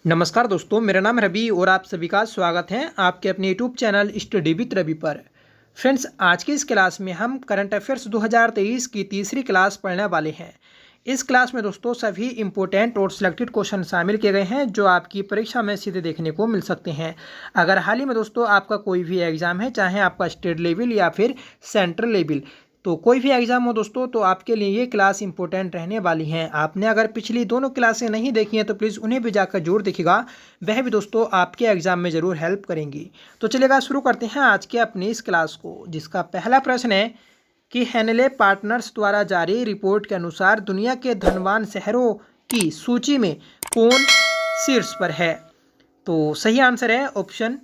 नमस्कार दोस्तों, मेरा नाम रवि और आप सभी का स्वागत है आपके अपने YouTube channel study with Ravi पर। फ्रेंड्स, आज की इस क्लास में हम करंट अफेयर्स 2023 की तीसरी क्लास पढ़ने वाले हैं। इस क्लास में दोस्तों सभी इंपॉर्टेंट और सिलेक्टेड क्वेश्चन शामिल किए गए हैं जो आपकी परीक्षा में सीधे देखने को मिल सकते हैं। अगर हाल ही में दोस्तों आपका कोई भी एग्जाम है, चाहे आपका स्टेट लेवल या फिर सेंट्रल लेवल, तो कोई भी एग्जाम हो दोस्तों, तो आपके लिए ये क्लास इंपॉर्टेंट रहने वाली हैं। आपने अगर पिछली दोनों क्लासें नहीं देखी हैं तो प्लीज़ उन्हें भी जाकर जरूर देखिएगा, वह भी दोस्तों आपके एग्जाम में ज़रूर हेल्प करेंगी। तो चलिएगा शुरू करते हैं आज के अपनी इस क्लास को, जिसका पहला प्रश्न है कि हेनले पार्टनर्स द्वारा जारी रिपोर्ट के अनुसार दुनिया के धनवान शहरों की सूची में कौन शीर्ष पर है। तो सही आंसर है ऑप्शन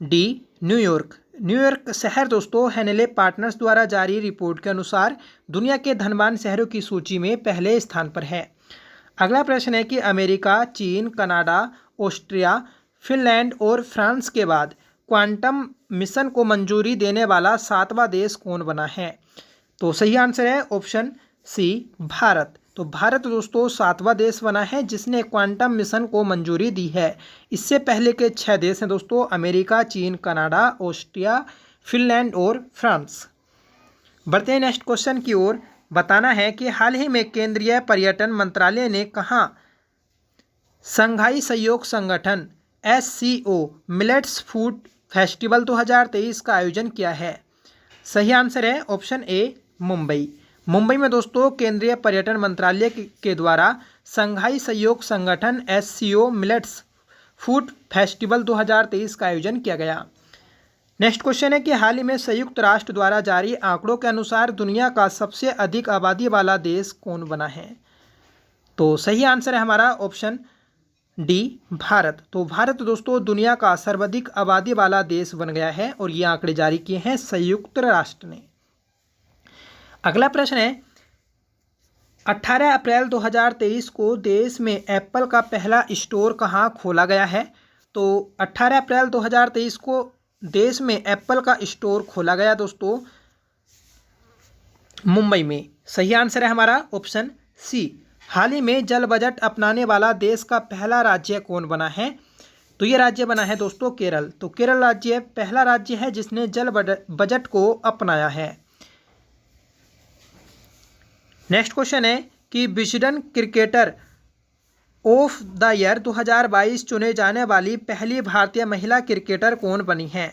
डी, न्यूयॉर्क। न्यूयॉर्क शहर दोस्तों हेनले पार्टनर्स द्वारा जारी रिपोर्ट के अनुसार दुनिया के धनवान शहरों की सूची में पहले स्थान पर है। अगला प्रश्न है कि अमेरिका, चीन, कनाडा, ऑस्ट्रिया, फिनलैंड और फ्रांस के बाद क्वांटम मिशन को मंजूरी देने वाला 7वां देश कौन बना है। तो सही आंसर है ऑप्शन सी, भारत। तो भारत दोस्तों 7वां देश बना है जिसने क्वांटम मिशन को मंजूरी दी है। इससे पहले के 6 देश हैं दोस्तों, अमेरिका, चीन, कनाडा, ऑस्ट्रिया, फिनलैंड और फ्रांस। बढ़ते हैं नेक्स्ट क्वेश्चन की ओर। बताना है कि हाल ही में केंद्रीय पर्यटन मंत्रालय ने कहाँ शंघाई सहयोग संगठन SCO मिलेट्स फूड फेस्टिवल 2023 का आयोजन किया है। सही आंसर है ऑप्शन ए, मुंबई। मुंबई में दोस्तों केंद्रीय पर्यटन मंत्रालय के द्वारा शंघाई सहयोग संगठन SCO मिलेट्स फूड फेस्टिवल 2023 का आयोजन किया गया। नेक्स्ट क्वेश्चन है कि हाल ही में संयुक्त राष्ट्र द्वारा जारी आंकड़ों के अनुसार दुनिया का सबसे अधिक आबादी वाला देश कौन बना है। तो सही आंसर है हमारा ऑप्शन डी, भारत। तो भारत दोस्तों दुनिया का सर्वाधिक आबादी वाला देश बन गया है और ये आंकड़े जारी किए हैं संयुक्त राष्ट्र ने। अगला प्रश्न है 18 अप्रैल 2023 को देश में एप्पल का पहला स्टोर कहाँ खोला गया है। तो 18 अप्रैल 2023 को देश में एप्पल का स्टोर खोला गया दोस्तों मुंबई में। सही आंसर है हमारा ऑप्शन सी। हाल ही में जल बजट अपनाने वाला देश का पहला राज्य कौन बना है। तो ये राज्य बना है दोस्तों केरल। तो केरल राज्य पहला राज्य है जिसने जल बजट को अपनाया है। नेक्स्ट क्वेश्चन है कि Wisden cricketer of the year 2022 चुने जाने वाली पहली भारतीय महिला क्रिकेटर कौन बनी है।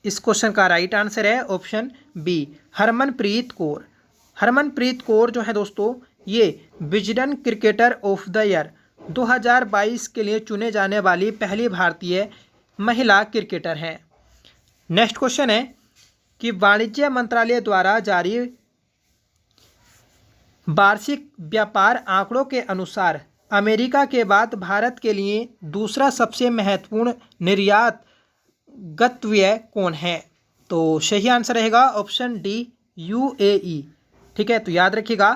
इस क्वेश्चन का राइट आंसर है ऑप्शन बी, हरमनप्रीत कौर। हरमनप्रीत कौर जो है दोस्तों ये Wisden cricketer of the year 2022 के लिए चुने जाने वाली पहली भारतीय महिला क्रिकेटर हैं। नेक्स्ट क्वेश्चन है कि वाणिज्य मंत्रालय द्वारा जारी वार्षिक व्यापार आंकड़ों के अनुसार अमेरिका के बाद भारत के लिए दूसरा सबसे महत्वपूर्ण निर्यात गंतव्य कौन है। तो सही आंसर रहेगा ऑप्शन डी, UAE। ठीक है, तो याद रखिएगा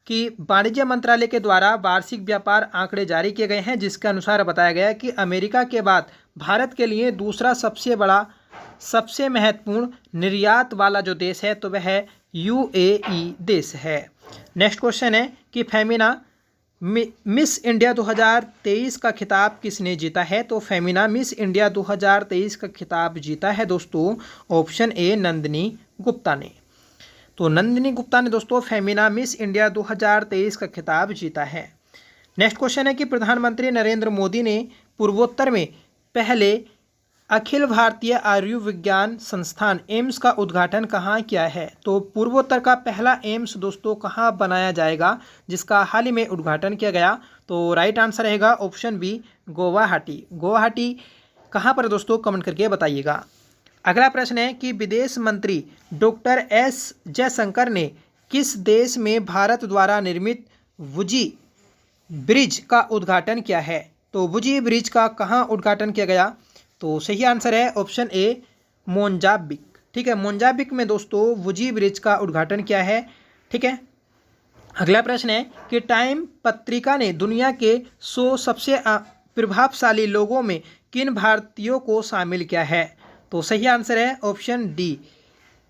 कि वाणिज्य मंत्रालय के द्वारा वार्षिक व्यापार आंकड़े जारी किए गए हैं जिसके अनुसार बताया गया है कि अमेरिका के बाद भारत के लिए दूसरा सबसे बड़ा सबसे महत्वपूर्ण निर्यात वाला जो देश है तो वह UAE देश है। नेक्स्ट क्वेश्चन है कि फेमिना मिस इंडिया 2023 का खिताब किसने जीता है। तो फेमिना मिस इंडिया 2023 का खिताब जीता है दोस्तों ऑप्शन ए, नंदिनी गुप्ता ने। तो नंदिनी गुप्ता ने दोस्तों फेमिना मिस इंडिया 2023 का खिताब जीता है। नेक्स्ट क्वेश्चन है कि प्रधानमंत्री नरेंद्र मोदी ने पूर्वोत्तर में पहले अखिल भारतीय आयुर्विज्ञान संस्थान एम्स का उद्घाटन कहाँ किया है। तो पूर्वोत्तर का पहला एम्स दोस्तों कहाँ बनाया जाएगा जिसका हाल ही में उद्घाटन किया गया। तो राइट आंसर रहेगा ऑप्शन बी, गुवाहाटी। गुवाहाटी कहाँ पर दोस्तों, कमेंट करके बताइएगा। अगला प्रश्न है कि विदेश मंत्री डॉक्टर S जयशंकर ने किस देश में भारत द्वारा निर्मित वुजी ब्रिज का उद्घाटन किया है। तो वुजी ब्रिज का कहाँ उद्घाटन किया गया। तो सही आंसर है ऑप्शन ए, मोजाम्बिक। ठीक है, मोजाम्बिक में दोस्तों वुजी ब्रिज का उद्घाटन किया है। ठीक है, अगला प्रश्न है कि टाइम पत्रिका ने दुनिया के 100 सबसे प्रभावशाली लोगों में किन भारतीयों को शामिल किया है। तो सही आंसर है ऑप्शन डी,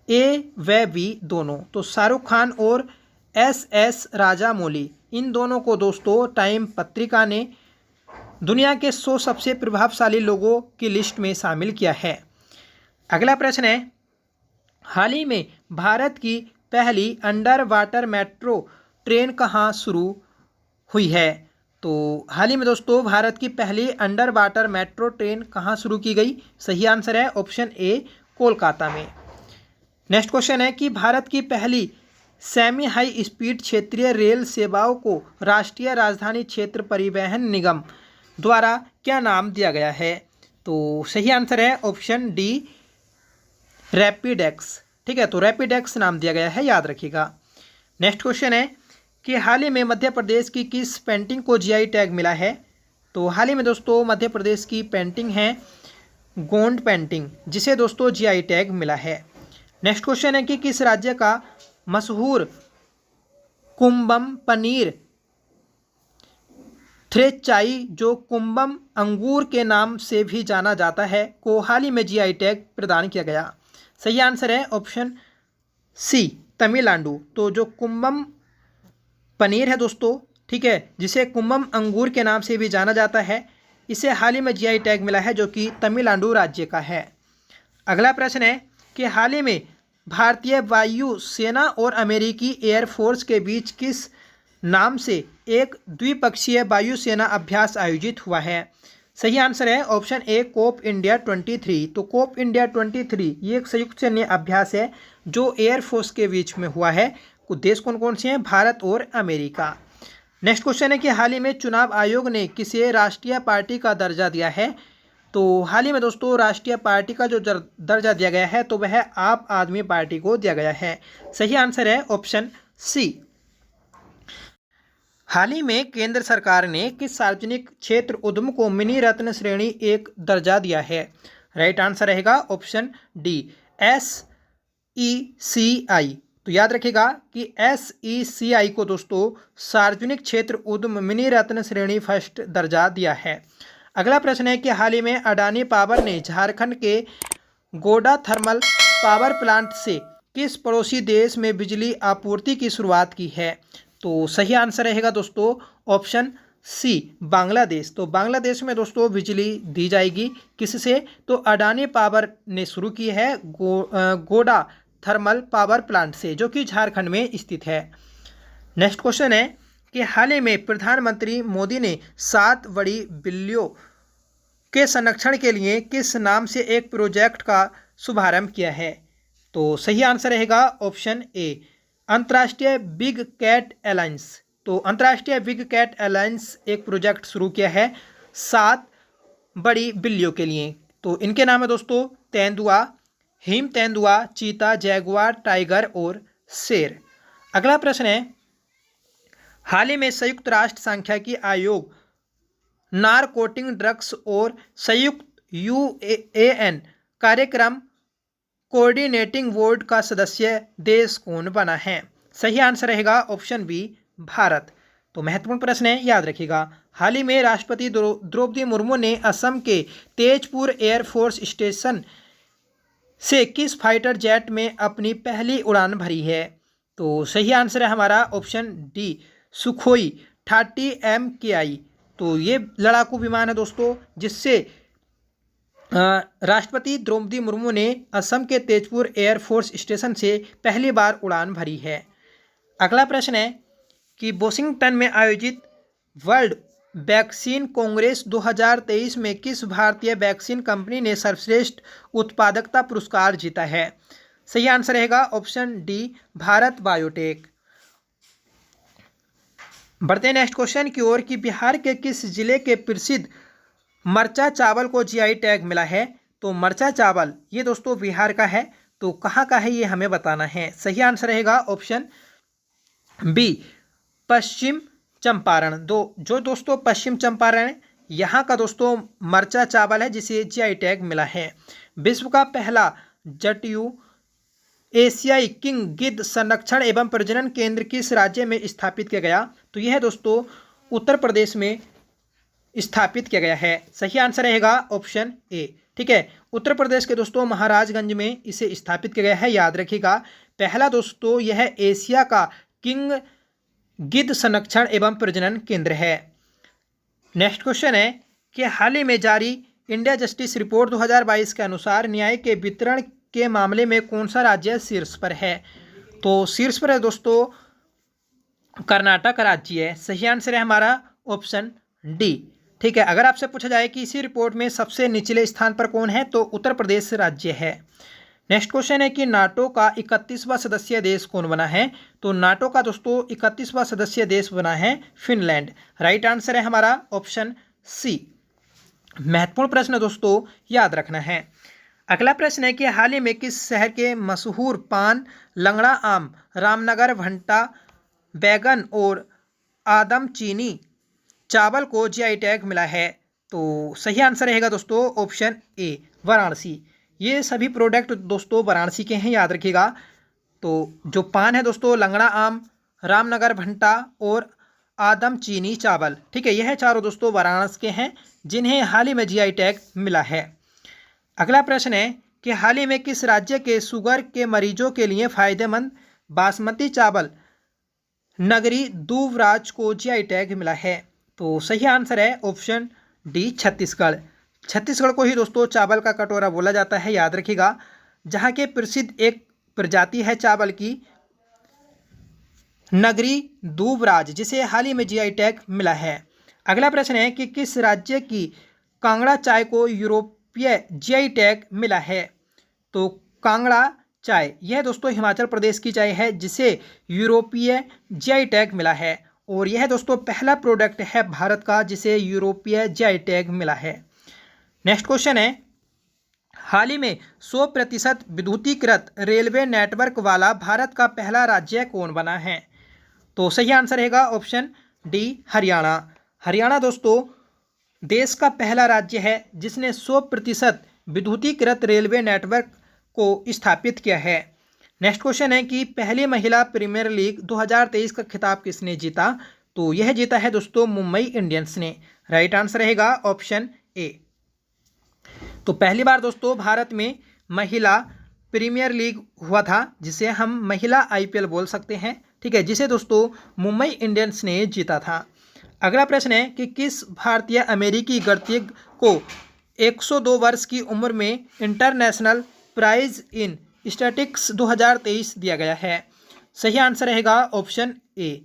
A व B दोनों। तो शाहरुख खान और SS राजामौली इन दोनों को दोस्तों टाइम पत्रिका ने दुनिया के 100 सबसे प्रभावशाली लोगों की लिस्ट में शामिल किया है। अगला प्रश्न है, हाल ही में भारत की पहली अंडर वाटर मेट्रो ट्रेन कहाँ शुरू हुई है? तो हाल ही में दोस्तों भारत की पहली अंडर वाटर मेट्रो ट्रेन कहाँ शुरू की गई? सही आंसर है ऑप्शन ए, कोलकाता में। नेक्स्ट क्वेश्चन है कि भारत की पहली सेमी हाई स्पीड क्षेत्रीय रेल सेवाओं को राष्ट्रीय राजधानी क्षेत्र परिवहन निगम द्वारा क्या नाम दिया गया है? तो सही आंसर है ऑप्शन डी, रैपिडेक्स। ठीक है, तो रैपिडेक्स नाम दिया गया है, याद रखिएगा। नेक्स्ट क्वेश्चन है कि हाल ही में मध्य प्रदेश की किस पेंटिंग को जीआई टैग मिला है? तो हाल ही में दोस्तों मध्य प्रदेश की पेंटिंग है गोंड पेंटिंग, जिसे दोस्तों जीआई टैग मिला है। नेक्स्ट क्वेश्चन है कि किस राज्य का मशहूर कुंभम पनीर थ्रेचाई, जो कुंभम अंगूर के नाम से भी जाना जाता है, को हाल ही में जीआई टैग प्रदान किया गया? सही आंसर है ऑप्शन सी, तमिलनाडु। तो जो कुंभम पनीर है दोस्तों, ठीक है, जिसे कुंभम अंगूर के नाम से भी जाना जाता है, इसे हाल ही में जीआई टैग मिला है, जो कि तमिलनाडु राज्य का है। अगला प्रश्न है कि हाल ही में भारतीय वायु सेना और अमेरिकी एयरफोर्स के बीच किस नाम से एक द्विपक्षीय वायुसेना अभ्यास आयोजित हुआ है? सही आंसर है ऑप्शन ए, कोप इंडिया 23। तो कोप इंडिया 23 ये एक संयुक्त सैन्य अभ्यास है जो एयरफोर्स के बीच में हुआ है। कुछ देश कौन कौन से हैं? भारत और अमेरिका। नेक्स्ट क्वेश्चन है कि हाल ही में चुनाव आयोग ने किसे राष्ट्रीय पार्टी का दर्जा दिया है? तो हाल ही में दोस्तों राष्ट्रीय पार्टी का जो दर्जा दिया गया है तो वह आप आदमी पार्टी को दिया गया है। सही आंसर है ऑप्शन सी। हाल ही में केंद्र सरकार ने किस सार्वजनिक क्षेत्र उद्यम को मिनी रत्न श्रेणी 1 दर्जा दिया है? राइट आंसर रहेगा ऑप्शन डी, SECI। तो याद रखिएगा कि SECI को दोस्तों सार्वजनिक क्षेत्र उद्यम मिनी रत्न श्रेणी फर्स्ट दर्जा दिया है। अगला प्रश्न है कि हाल ही में अडानी पावर ने झारखंड के गोडा थर्मल पावर प्लांट से किस पड़ोसी देश में बिजली आपूर्ति की शुरुआत की है? तो सही आंसर रहेगा दोस्तों ऑप्शन सी, बांग्लादेश। तो बांग्लादेश में दोस्तों बिजली दी जाएगी किससे? तो अडानी पावर ने शुरू की है गोडा थर्मल पावर प्लांट से, जो कि झारखंड में स्थित है। नेक्स्ट क्वेश्चन है कि हाल ही में प्रधानमंत्री मोदी ने 7 बड़ी बिल्लियों के संरक्षण के लिए किस नाम से एक प्रोजेक्ट का शुभारंभ किया है? तो सही आंसर रहेगा ऑप्शन ए, अंतर्राष्ट्रीय बिग कैट अलायंस। तो अंतर्राष्ट्रीय बिग कैट अलायंस एक प्रोजेक्ट शुरू किया है 7 बड़ी बिल्लियों के लिए। तो इनके नाम है दोस्तों तेंदुआ, हिम तेंदुआ, चीता, जैगुआर, टाइगर और शेर। अगला प्रश्न है, हाल ही में संयुक्त राष्ट्र सांख्यिकी आयोग नारकोटिक ड्रग्स और संयुक्त UN कार्यक्रम कोऑर्डिनेटिंग बोर्ड का सदस्य देश कौन बना है? सही आंसर रहेगा ऑप्शन बी, भारत। तो महत्वपूर्ण प्रश्न है, याद रखिएगा। हाल ही में राष्ट्रपति द्रौपदी मुर्मू ने असम के तेजपुर एयरफोर्स स्टेशन से किस फाइटर जेट में अपनी पहली उड़ान भरी है? तो सही आंसर है हमारा ऑप्शन डी, सुखोई 30 MKI। तो ये लड़ाकू विमान है दोस्तों, जिससे राष्ट्रपति द्रौपदी मुर्मू ने असम के तेजपुर एयरफोर्स स्टेशन से पहली बार उड़ान भरी है। अगला प्रश्न है कि वॉशिंगटन में आयोजित वर्ल्ड वैक्सीन कांग्रेस 2023 में किस भारतीय वैक्सीन कंपनी ने सर्वश्रेष्ठ उत्पादकता पुरस्कार जीता है? सही आंसर रहेगा ऑप्शन डी, भारत बायोटेक। बढ़ते हैं नेक्स्ट क्वेश्चन की ओर कि बिहार के किस जिले के प्रसिद्ध मरचा चावल को जीआई टैग मिला है? तो मरचा चावल ये दोस्तों बिहार का है, तो कहाँ का है ये हमें बताना है। सही आंसर रहेगा ऑप्शन बी, पश्चिम चंपारण। जो दोस्तों पश्चिम चंपारण यहाँ का दोस्तों मरचा चावल है, जिसे जीआई टैग मिला है। विश्व का पहला जटायु एशियाई किंग गिद्ध संरक्षण एवं प्रजनन केंद्र किस राज्य में स्थापित किया गया? तो यह है दोस्तों उत्तर प्रदेश में स्थापित किया गया है। सही आंसर रहेगा ऑप्शन ए। ठीक है, उत्तर प्रदेश के दोस्तों महाराजगंज में इसे स्थापित किया गया है, याद रखिएगा। पहला दोस्तों यह एशिया का किंग गिद्ध संरक्षण एवं प्रजनन केंद्र है। नेक्स्ट क्वेश्चन है कि हाल ही में जारी इंडिया जस्टिस रिपोर्ट 2022 के अनुसार न्याय के वितरण के मामले में कौन सा राज्य शीर्ष पर है? तो शीर्ष पर है दोस्तों कर्नाटक राज्य है। सही आंसर है हमारा ऑप्शन डी। ठीक है, अगर आपसे पूछा जाए कि इसी रिपोर्ट में सबसे निचले स्थान पर कौन है, तो उत्तर प्रदेश राज्य है। नेक्स्ट क्वेश्चन है कि नाटो का 31वां सदस्य देश कौन बना है? तो नाटो का दोस्तों 31वां सदस्य देश बना है फिनलैंड। राइट आंसर है हमारा ऑप्शन सी। महत्वपूर्ण प्रश्न दोस्तों याद रखना है। अगला प्रश्न है कि हाल ही में किस शहर के मशहूर पान, लंगड़ा आम, रामनगर भंटा बैगन और आदम चीनी चावल को जीआई टैग मिला है? तो सही आंसर रहेगा दोस्तों ऑप्शन ए, वाराणसी। ये सभी प्रोडक्ट दोस्तों वाराणसी के हैं, याद रखिएगा। तो जो पान है दोस्तों, लंगड़ा आम, रामनगर भंटा और आदम चीनी चावल, ठीक है, यह चारों दोस्तों वाराणसी के हैं जिन्हें हाल ही में जीआई टैग मिला है। अगला प्रश्न है कि हाल ही में किस राज्य के शुगर के मरीजों के लिए फायदेमंद बासमती चावल नगरी दूबराज को जीआई टैग मिला है? तो सही आंसर है ऑप्शन डी, छत्तीसगढ़। छत्तीसगढ़ को ही दोस्तों चावल का कटोरा बोला जाता है, याद रखिएगा। जहाँ के प्रसिद्ध एक प्रजाति है चावल की नगरी दूबराज, जिसे हाल ही में जीआई टैग मिला है। अगला प्रश्न है कि किस राज्य की कांगड़ा चाय को यूरोपीय जीआई टैग मिला है? तो कांगड़ा चाय यह दोस्तों हिमाचल प्रदेश की चाय है जिसे यूरोपीय जीआई टैग मिला है, और यह दोस्तों पहला प्रोडक्ट है भारत का जिसे यूरोपीय जीआई टैग मिला है। नेक्स्ट क्वेश्चन है, हाल ही में 100% विद्युतीकृत रेलवे नेटवर्क वाला भारत का पहला राज्य कौन बना है? तो सही आंसर रहेगा ऑप्शन डी, हरियाणा। हरियाणा दोस्तों देश का पहला राज्य है जिसने 100% विद्युतीकृत रेलवे नेटवर्क को स्थापित किया है। नेक्स्ट क्वेश्चन है कि पहली महिला प्रीमियर लीग 2023 का खिताब किसने जीता? तो यह जीता है दोस्तों मुंबई इंडियंस ने। राइट आंसर रहेगा ऑप्शन ए। तो पहली बार दोस्तों भारत में महिला प्रीमियर लीग हुआ था जिसे हम महिला आईपीएल बोल सकते हैं, ठीक है, जिसे दोस्तों मुंबई इंडियंस ने जीता था। अगला प्रश्न है कि किस भारतीय अमेरिकी गणितज्ञ को 102 वर्ष की उम्र में इंटरनेशनल प्राइज इन स्टैटिस्टिक्स 2023 दिया गया है? सही आंसर रहेगा ऑप्शन ए,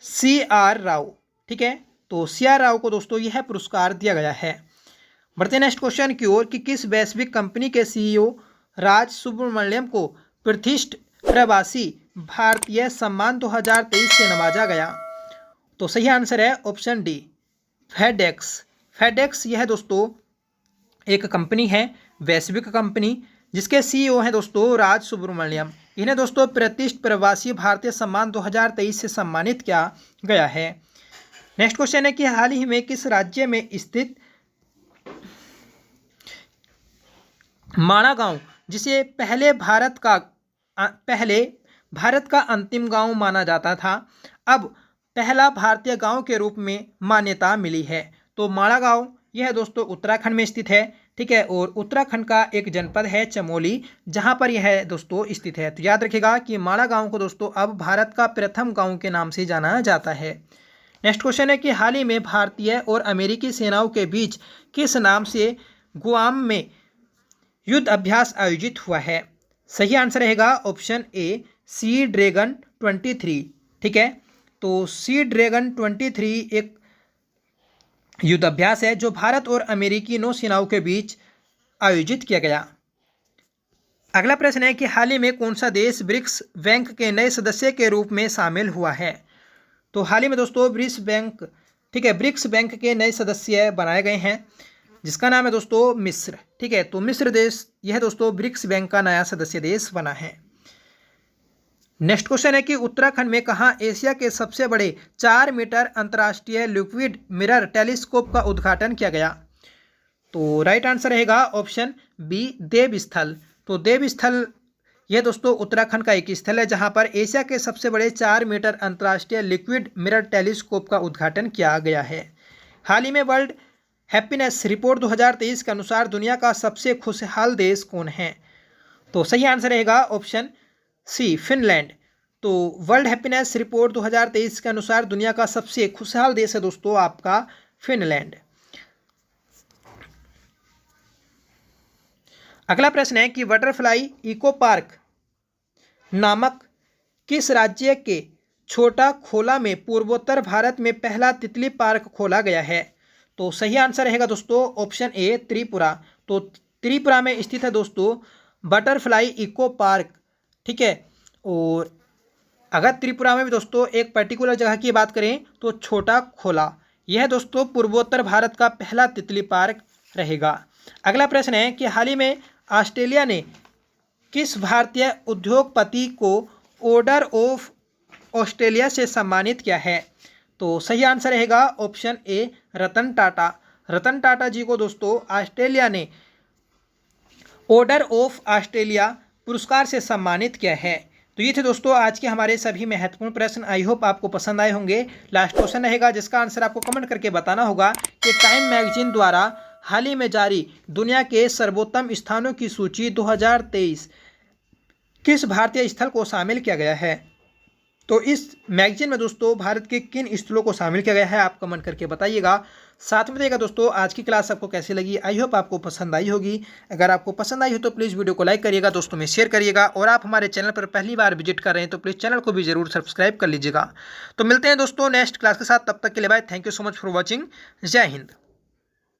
CR राव। ठीक है, तो CR राव को दोस्तों यह पुरस्कार दिया गया है। बढ़ते नेक्स्ट क्वेश्चन की ओर कि किस वैश्विक कंपनी के CEO राज सुब्रमण्यम को प्रतिष्ठित प्रवासी भारतीय सम्मान 2023 से नवाजा गया? तो सही आंसर है ऑप्शन डी, फेडेक्स। फेडेक्स यह दोस्तों एक कंपनी है, वैश्विक कंपनी, जिसके CEO हैं दोस्तों राज सुब्रमण्यम। इन्हें दोस्तों प्रतिष्ठित प्रवासी भारतीय सम्मान 2023 से सम्मानित किया गया है। नेक्स्ट क्वेश्चन है कि हाल ही में किस राज्य में स्थित माणा गांव, जिसे पहले भारत का अंतिम गांव माना जाता था, अब पहला भारतीय गांव के रूप में मान्यता मिली है? तो माणा गांव यह दोस्तों उत्तराखंड में स्थित है, ठीक है, और उत्तराखंड का एक जनपद है चमोली, जहां पर यह दोस्तों स्थित है। तो याद रखिएगा कि माणा गांव को दोस्तों अब भारत का प्रथम गांव के नाम से जाना जाता है। नेक्स्ट क्वेश्चन है कि हाल ही में भारतीय और अमेरिकी सेनाओं के बीच किस नाम से गुआम में युद्ध अभ्यास आयोजित हुआ है? सही आंसर रहेगा ऑप्शन ए, सी ड्रैगन 23। ठीक है, तो सी ड्रैगन 23 एक युद्ध अभ्यास है जो भारत और अमेरिकी नौसेनाओं के बीच आयोजित किया गया। अगला प्रश्न है कि हाल ही में कौन सा देश ब्रिक्स बैंक के नए सदस्य के रूप में शामिल हुआ है? तो हाल ही में दोस्तों ब्रिक्स बैंक, ठीक है, ब्रिक्स बैंक के नए सदस्य बनाए गए हैं जिसका नाम है दोस्तों मिस्र। ठीक है, तो मिस्र देश यह दोस्तों ब्रिक्स बैंक का नया सदस्य देश बना है। नेक्स्ट क्वेश्चन है कि उत्तराखंड में कहाँ एशिया के सबसे बड़े 4 मीटर अंतर्राष्ट्रीय लिक्विड मिरर टेलीस्कोप का उद्घाटन किया गया? तो राइट आंसर रहेगा ऑप्शन बी, देवस्थल। तो देवस्थल यह दोस्तों उत्तराखंड का एक स्थल है जहां पर एशिया के सबसे बड़े 4 मीटर अंतर्राष्ट्रीय लिक्विड मिरर टेलीस्कोप का उद्घाटन किया गया है। हाल ही में वर्ल्ड हैप्पीनेस रिपोर्ट 2023 के अनुसार दुनिया का सबसे खुशहाल देश कौन है? तो सही आंसर रहेगा ऑप्शन सी, फिनलैंड। तो वर्ल्ड हैप्पीनेस रिपोर्ट 2023 के अनुसार दुनिया का सबसे खुशहाल देश है दोस्तों आपका फिनलैंड। अगला प्रश्न है कि बटरफ्लाई इको पार्क नामक किस राज्य के छोटा खोला में पूर्वोत्तर भारत में पहला तितली पार्क खोला गया है? तो सही आंसर रहेगा दोस्तों ऑप्शन ए त्रिपुरा। तो त्रिपुरा में स्थित है दोस्तों बटरफ्लाई इको पार्क। ठीक है, और अगर त्रिपुरा में भी दोस्तों एक पर्टिकुलर जगह की बात करें तो छोटा खोला, यह दोस्तों पूर्वोत्तर भारत का पहला तितली पार्क रहेगा। अगला प्रश्न है कि हाल ही में ऑस्ट्रेलिया ने किस भारतीय उद्योगपति को ऑर्डर ऑफ ऑस्ट्रेलिया से सम्मानित किया है? तो सही आंसर रहेगा ऑप्शन ए रतन टाटा। रतन टाटा जी को दोस्तों ऑस्ट्रेलिया ने ऑर्डर ऑफ ऑस्ट्रेलिया पुरस्कार से सम्मानित किया है। तो ये थे दोस्तों आज के हमारे सभी महत्वपूर्ण प्रश्न। आई होप आपको पसंद आए होंगे। लास्ट क्वेश्चन रहेगा जिसका आंसर आपको कमेंट करके बताना होगा कि टाइम मैगजीन द्वारा हाल ही में जारी दुनिया के सर्वोत्तम स्थानों की सूची 2023 किस भारतीय स्थल को शामिल किया गया है? तो इस मैगजीन में दोस्तों भारत के किन स्थलों को शामिल किया गया है आप कमेंट करके बताइएगा। साथ में बताइएगा दोस्तों आज की क्लास आपको कैसी लगी। आई होप आपको पसंद आई होगी। अगर आपको पसंद आई हो तो प्लीज़ वीडियो को लाइक करिएगा, दोस्तों में शेयर करिएगा, और आप हमारे चैनल पर पहली बार विजिट कर रहे हैं तो प्लीज़ चैनल को भी जरूर सब्सक्राइब कर लीजिएगा। तो मिलते हैं दोस्तों नेक्स्ट क्लास के साथ, तब तक के लिए bye. Thank you so much for watching. जय हिंद।